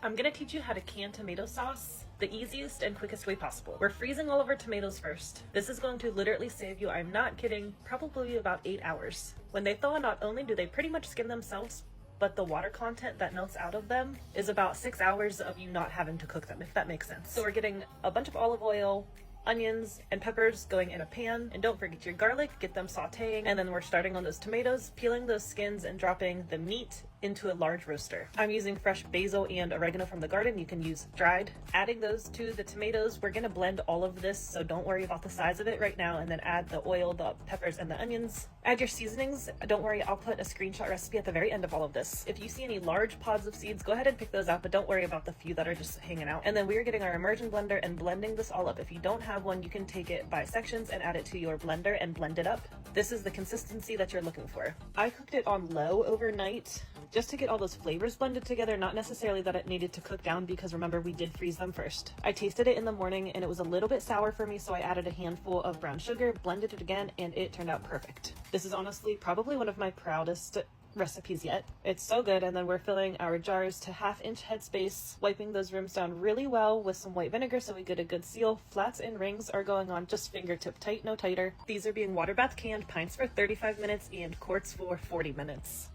I'm gonna teach you how to can tomato sauce the easiest and quickest way possible. We're freezing all of our tomatoes first. This is going to literally save you, I'm not kidding, probably about 8 hours. When they thaw, not only do they pretty much skin themselves, but the water content that melts out of them is about 6 hours of you not having to cook them, if that makes sense. So we're getting a bunch of olive oil, onions, and peppers going in a pan, and don't forget your garlic, get them sauteing, and then we're starting on those tomatoes, peeling those skins and dropping the meat into a large roaster. I'm using fresh basil and oregano from the garden. You can use dried. Adding those to the tomatoes, we're gonna blend all of this, so don't worry about the size of it right now, and then add the oil, the peppers, and the onions. Add your seasonings. Don't worry, I'll put a screenshot recipe at the very end of all of this. If you see any large pods of seeds, go ahead and pick those out, but don't worry about the few that are just hanging out. And then we're getting our immersion blender and blending this all up. If you don't have one, you can take it by sections and add it to your blender and blend it up. This is the consistency that you're looking for. I cooked it on low overnight just to get all those flavors blended together, not necessarily that it needed to cook down, because remember, we did freeze them first. I tasted it in the morning and it was a little bit sour for me, so I added a handful of brown sugar, blended it again, and it turned out perfect. This is honestly probably one of my proudest recipes yet. It's so good. And then we're filling our jars to 1/2 inch headspace, wiping those rims down really well with some white vinegar so we get a good seal. Flats and rings are going on just fingertip tight, no tighter. These are being water bath canned, pints for 35 minutes and quarts for 40 minutes.